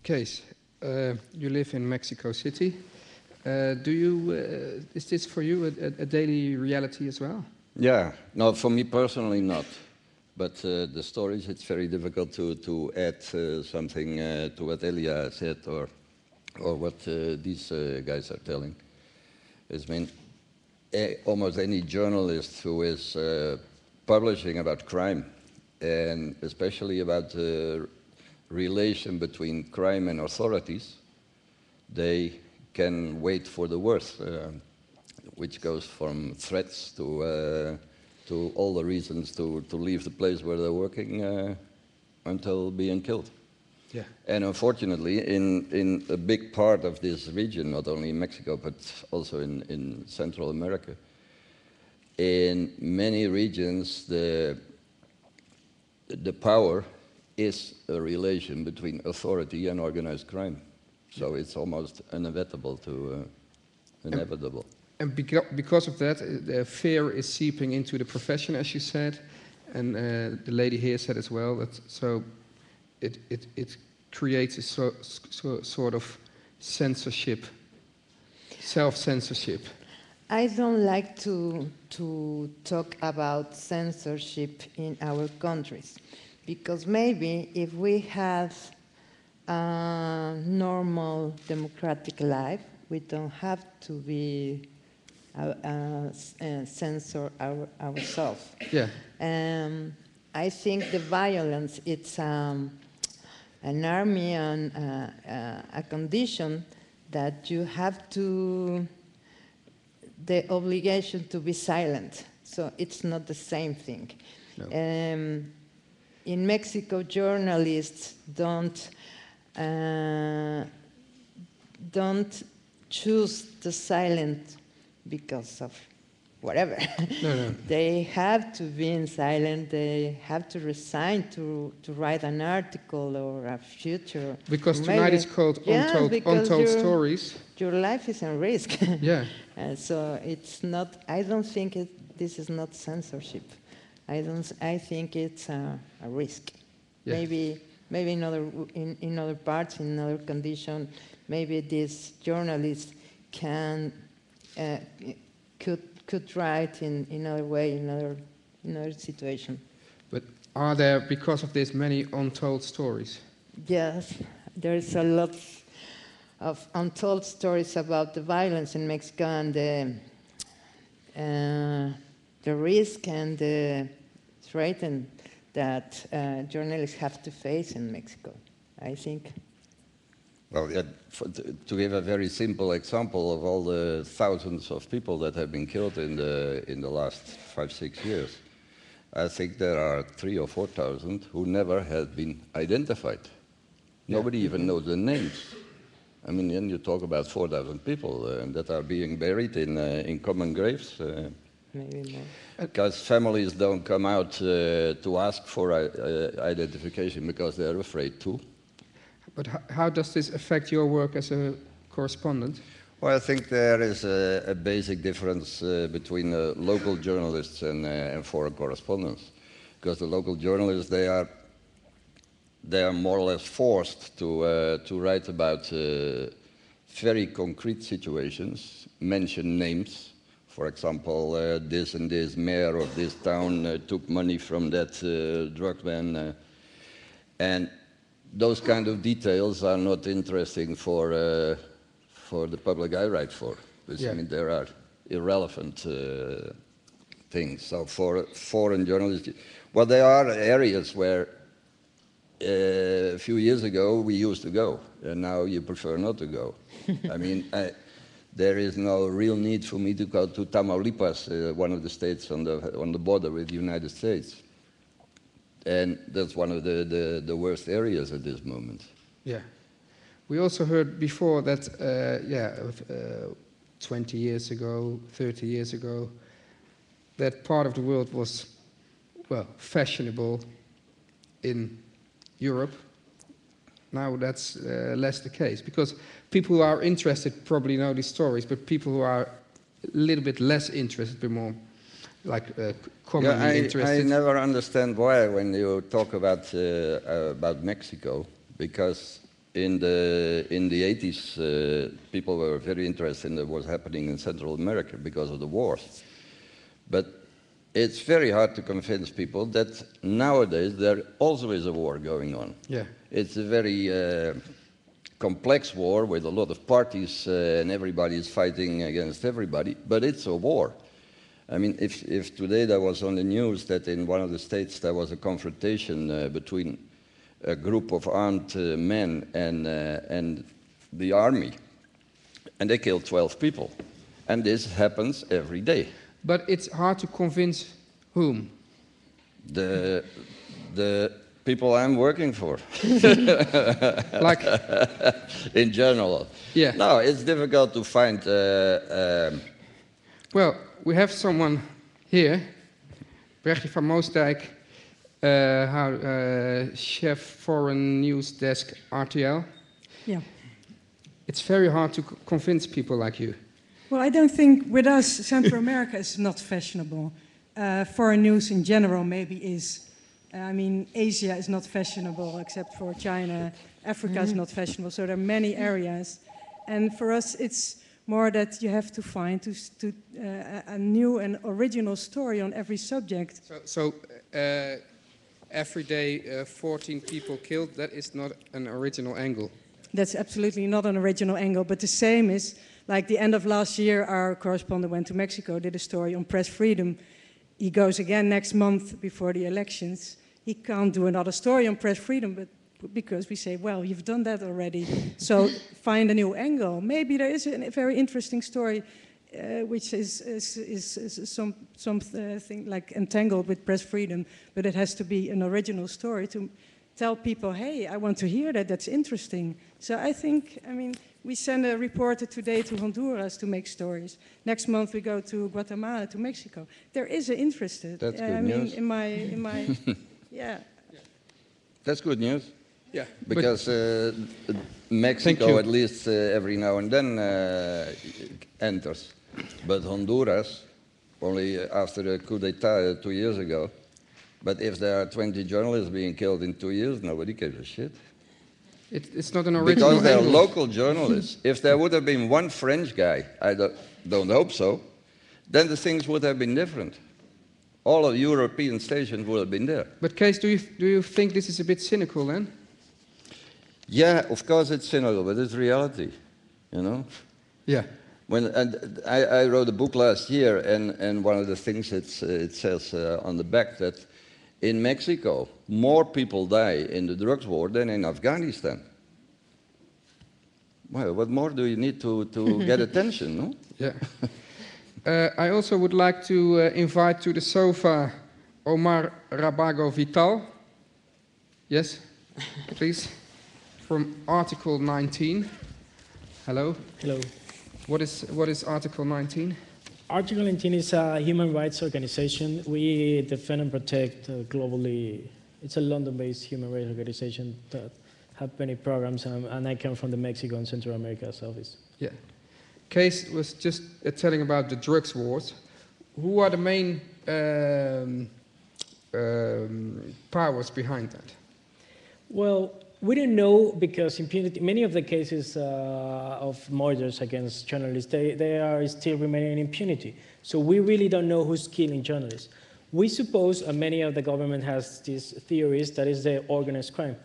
Kees, you live in Mexico City. Do you? Is this for you a daily reality as well? Yeah, no, for me personally not. But the stories, it's very difficult to add something to what Elia said or what these guys are telling. I mean, almost any journalist who is publishing about crime, and especially about the relation between crime and authorities, they can wait for the worst, which goes from threats to all the reasons to leave the place where they're working until being killed. Yeah. And unfortunately, in a big part of this region, not only in Mexico, but also in Central America, in many regions, the power is a relation between authority and organized crime. So it's almost inevitable. And because of that, the fear is seeping into the profession, as you said, and the lady here said as well that so it creates a sort of censorship, self-censorship. I don't like to talk about censorship in our countries, because maybe if we had a normal democratic life, we don't have to be censor ourselves. Yeah. I think the violence, it's an army and a condition that you have the obligation to be silent. So it's not the same thing. No. In Mexico, journalists don't choose the silent because of whatever. No. They have to be in silent. They have to resign to write an article or a future. Because tonight it's called Untold Stories. Your life is in risk. Yeah. So it's not. I don't think this is not censorship. I think it's a risk. Yeah. Maybe in other parts, in other conditions, maybe these journalists could write in another way, in another situation. But are there, because of this, many untold stories? Yes, there's a lot of untold stories about the violence in Mexico and the risk and the threat that journalists have to face in Mexico, I think. Well, yeah, to give a very simple example of all the thousands of people that have been killed in the last 5-6 years, I think there are 3,000 or 4,000 who never had been identified. Yeah. Nobody even knows the names. I mean, then you talk about 4,000 people that are being buried in common graves. Maybe more. Because families don't come out to ask for identification because they're afraid to. But how does this affect your work as a correspondent? Well, I think there is a basic difference between local journalists and foreign correspondents. Because the local journalists, they are more or less forced to write about very concrete situations, mention names. For example, this and this mayor of this town took money from that drug man. And those kind of details are not interesting for the public I write for. Because, yeah. I mean, there are irrelevant things. So for foreign journalists, well, there are areas where a few years ago we used to go, and now you prefer not to go. I mean, there is no real need for me to go to Tamaulipas, one of the states on the border with the United States. And that's one of the worst areas at this moment. Yeah. We also heard before that, 20 years ago, 30 years ago, that part of the world was, well, fashionable in Europe. Now that's less the case, because people who are interested probably know these stories, but people who are a little bit less interested, but more commonly I interested. never understand why when you talk about Mexico, because in the 80s, people were very interested in what was happening in Central America because of the wars. But it's very hard to convince people that nowadays there also is a war going on. Yeah. It's a very complex war with a lot of parties and everybody is fighting against everybody, but it's a war. I mean, if today there was on the news that in one of the states there was a confrontation between a group of armed men and the army, and they killed 12 people. And this happens every day. But it's hard to convince whom? The people I'm working for. Like, in general. yeah. No, it's difficult to find... Well, we have someone here, Brechtje van Moosdijk, chef foreign news desk RTL. Yeah. It's very hard to convince people like you. Well, I don't think with us, Central America is not fashionable. Foreign news in general maybe is. I mean, Asia is not fashionable except for China. Africa is not fashionable, so there are many areas. And for us, it's more that you have to find a new and original story on every subject. So every day 14 people killed, that is not an original angle. That's absolutely not an original angle, but the same is, like the end of last year, our correspondent went to Mexico, did a story on press freedom. He goes again next month before the elections. He can't do another story on press freedom, but because we say, well, you've done that already, so find a new angle. Maybe there is a very interesting story which is something like entangled with press freedom, but it has to be an original story to tell people, hey, I want to hear that, that's interesting. So I think, I mean, we send a reporter today to Honduras to make stories. Next month we go to Guatemala, to Mexico. There is an interest. That's good news. In my yeah. That's good news. Yeah. Because Mexico, at least every now and then, enters. But Honduras, only after the coup d'etat 2 years ago. But if there are 20 journalists being killed in 2 years, nobody gives a shit. It's not an original Because they're angle. local journalists. If there would have been one French guy, I don't hope so, then the things would have been different. All of European stations would have been there. But Kees, do you think this is a bit cynical then? Yeah, of course it's cynical, but it's reality, you know? Yeah. I wrote a book last year, and one of the things it says on the back that in Mexico, more people die in the drugs war than in Afghanistan. Well, what more do you need to get attention, no? Yeah. I also would like to invite to the sofa Omar Rabago Vital. Yes, please. From Article 19. Hello. Hello. What is Article 19? Article 19 is a human rights organization. We defend and protect globally. It's a London-based human rights organization that have many programs, and I come from the Mexico and Central America's office. Yeah. Kees was just telling about the drugs wars. Who are the main powers behind that? Well, we don't know because impunity, many of the cases of murders against journalists, they are still remaining in impunity. So we really don't know who's killing journalists. We suppose, and many of the government has these theories, that is the organized crime.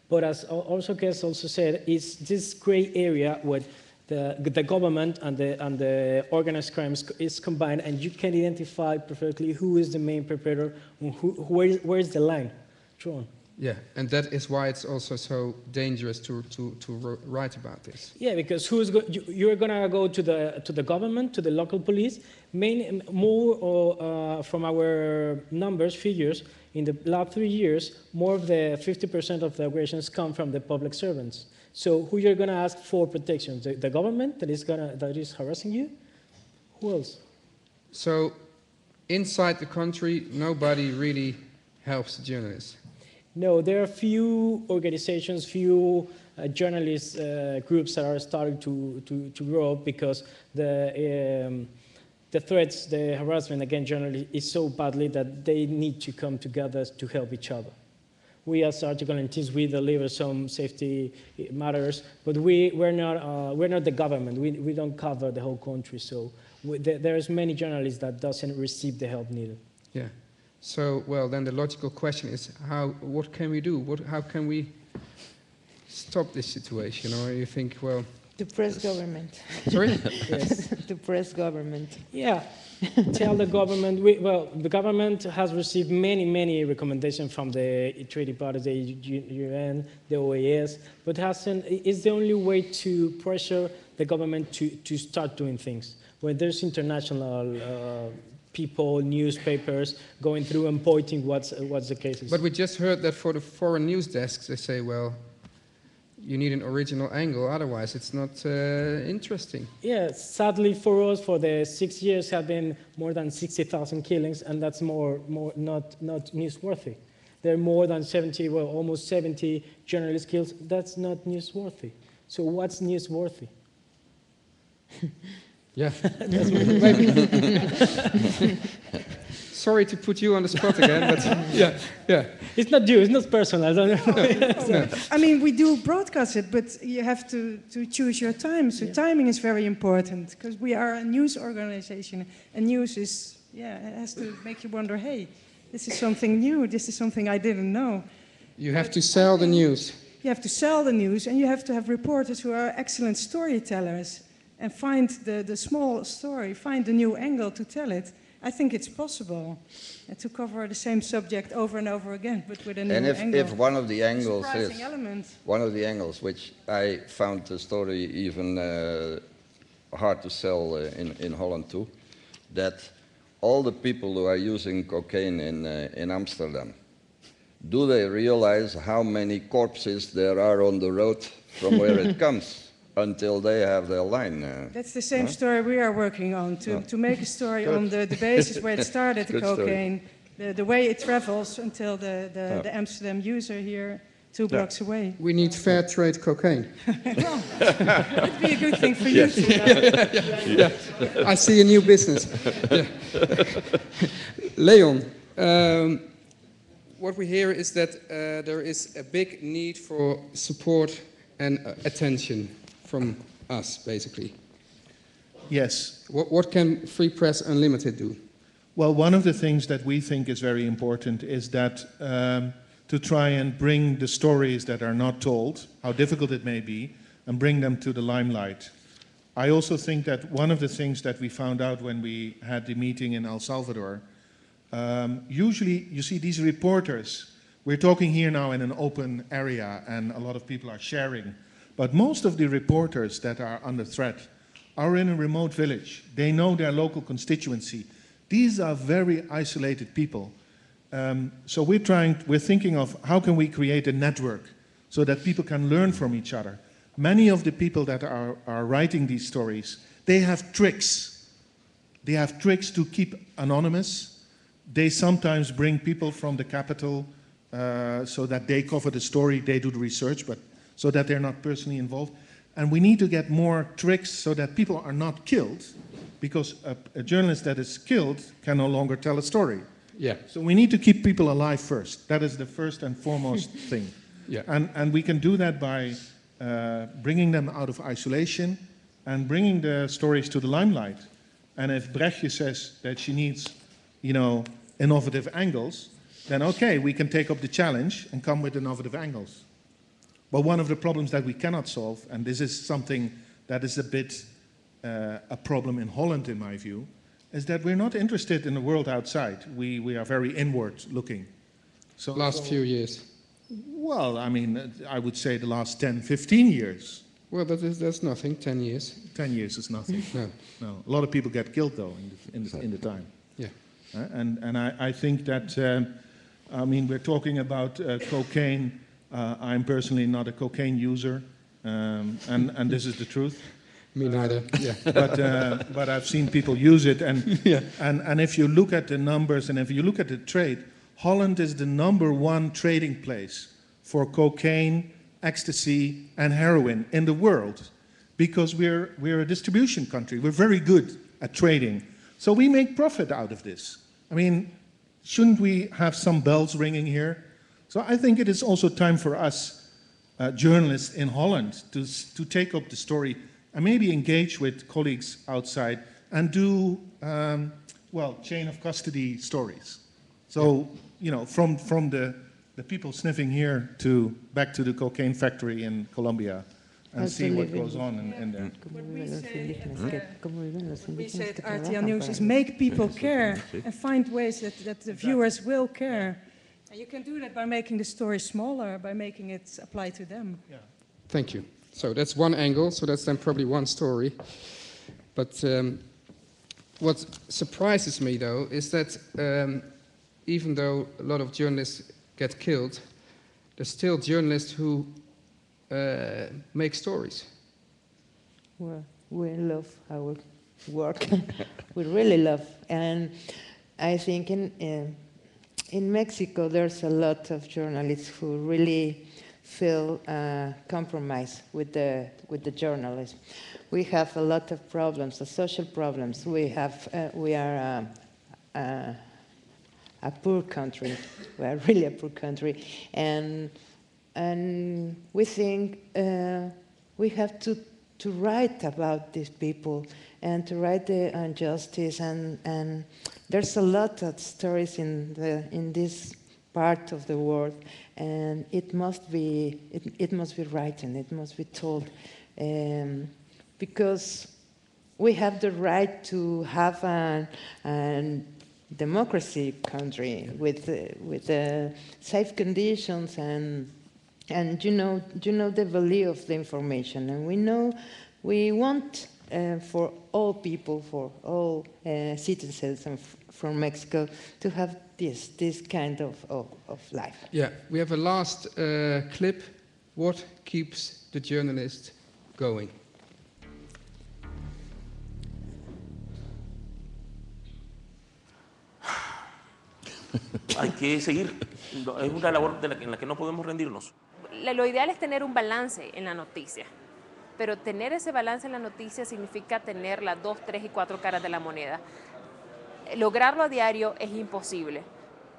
But as also Kees also said, it's this gray area where the government and the organized crimes is combined, and you can identify perfectly who is the main perpetrator and where is the line drawn. Yeah, and that is why it's also so dangerous to write about this. Yeah, because you're gonna go to the government, to the local police. More from our figures in the last 3 years, more of the 50% of the aggressions come from the public servants. So who you're gonna ask for protection? The government that is harassing you? Who else? So inside the country, nobody really helps journalists. No, there are few organizations, few journalist groups that are starting to grow up because the the threats, the harassment against journalists is so badly that they need to come together to help each other. We as Article 19, we deliver some safety matters, but we're not the government. We don't cover the whole country, so there's many journalists that doesn't receive the help needed. Yeah. So, well, then the logical question is, what can we do? How can we stop this situation? Or you think, well... To press government. Sorry? Yes. To press government. Yeah, tell the government. The government has received many recommendations from the treaty parties, the UN, the OAS, but it's the only way to pressure the government to start doing things. When there's international people, newspapers going through and pointing what's the case. But we just heard that for the foreign news desks, they say, well, you need an original angle, otherwise it's not interesting. Yeah, sadly for us, for the 6 years have been more than 60,000 killings, and that's more not newsworthy. There are more than 70, well, almost 70 journalists killed. That's not newsworthy. So what's newsworthy? Yeah. Maybe. Sorry to put you on the spot again, but yeah. It's not you, it's not personal. No. I mean, we do broadcast it, but you have to choose your time. So timing is very important, because we are a news organization, and news is, it has to make you wonder, hey, this is something new, this is something I didn't know. You have to sell the news. You have to sell the news, and you have to have reporters who are excellent storytellers and find the small story, find the new angle to tell it. I think it's possible to cover the same subject over and over again, but with a new angle. And if one of the angles surprising element. one of the angles, which I found the story even hard to sell in Holland too, that all the people who are using cocaine in Amsterdam, do they realize how many corpses there are on the road from where it comes? Until they have their line. That's the same story we are working on, to make a story on the basis where it started, the cocaine, the way it travels until the Amsterdam user here, 2 blocks away. We need fair trade cocaine. Well, it'd be a good thing for you to I see a new business. Leon, what we hear is that there is a big need for support and attention from us, basically. Yes. What can Free Press Unlimited do? Well, one of the things that we think is very important is that to try and bring the stories that are not told, how difficult it may be, and bring them to the limelight. I also think that one of the things that we found out when we had the meeting in El Salvador, usually you see these reporters, we're talking here now in an open area and a lot of people are sharing. But most of the reporters that are under threat are in a remote village. They know their local constituency. These are very isolated people. So we're thinking of how can we create a network so that people can learn from each other. Many of the people that are writing these stories, they have tricks. They have tricks to keep anonymous. They sometimes bring people from the capital so that they cover the story, they do the research, but so that they're not personally involved. And we need to get more tricks so that people are not killed, because a journalist that is killed can no longer tell a story. Yeah. So we need to keep people alive first. That is the first and foremost thing. Yeah. And we can do that by bringing them out of isolation and bringing the stories to the limelight. And if Brechtje says that she needs, innovative angles, then okay, we can take up the challenge and come with innovative angles. But one of the problems that we cannot solve, and this is something that is a bit a problem in Holland, in my view, is that we're not interested in the world outside. We are very inward looking. So, Last few years. Well, I mean, I would say the last 10, 15 years. Well, that's nothing, 10 years. 10 years is nothing. No. No. A lot of people get killed, though, in the time. Yeah. And I think that, we're talking about cocaine. I'm personally not a cocaine user, and this is the truth. Me neither. Yeah. But I've seen people use it, and if you look at the numbers and if you look at the trade, Holland is the #1 trading place for cocaine, ecstasy, and heroin in the world, because we're a distribution country. We're very good at trading. So we make profit out of this. I mean, shouldn't we have some bells ringing here? So I think it is also time for us, journalists in Holland, to take up the story and maybe engage with colleagues outside and do, chain of custody stories. So, you know, from the people sniffing here to back to the cocaine factory in Colombia and see what goes on in there. What we say at RTL News is make people care and find ways that the viewers will care. And you can do that by making the story smaller, by making it apply to them. Yeah. Thank you. So that's one angle, so that's then probably one story. But what surprises me, though, is that even though a lot of journalists get killed, there's still journalists who make stories. Well, we love our work. We really love. And I think in Mexico, there's a lot of journalists who really feel compromised with the journalism. We have a lot of problems, social problems. We are a poor country. We are really a poor country, and we think we have to write about these people and to write the injustice, and there's a lot of stories in this part of the world, and it must be written, it must be told, because we have the right to have a democracy country with safe conditions and you know the value of the information, and we want for all people, for all citizens from Mexico to have this kind of life. Yeah, we have a last clip. What keeps the journalist going? Hay que seguir, es una labor en la que no podemos rendirnos. Lo ideal es tener un balance en la noticia, pero tener ese balance en la noticia significa tener las 2, 3 y 4 caras de la moneda. Lograrlo a diario es imposible,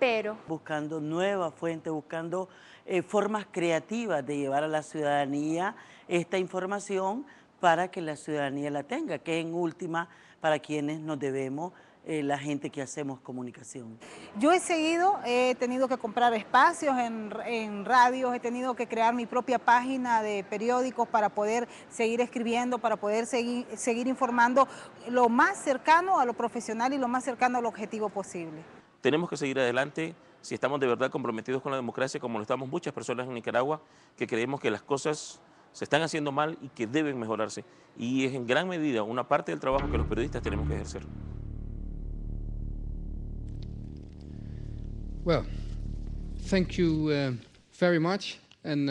pero... Buscando nuevas fuentes, buscando formas creativas de llevar a la ciudadanía esta información para que la ciudadanía la tenga, que en última para quienes nos debemos la gente que hacemos comunicación. Yo he tenido que comprar espacios en radios, he tenido que crear mi propia página de periódicos para poder seguir escribiendo, para poder seguir informando lo más cercano a lo profesional y lo más cercano al objetivo posible. Tenemos que seguir adelante si estamos de verdad comprometidos con la democracia, como lo estamos muchas personas en Nicaragua, que creemos que las cosas se están haciendo mal y que deben mejorarse. Y es en gran medida una parte del trabajo que los periodistas tenemos que ejercer. Well, thank you very much, and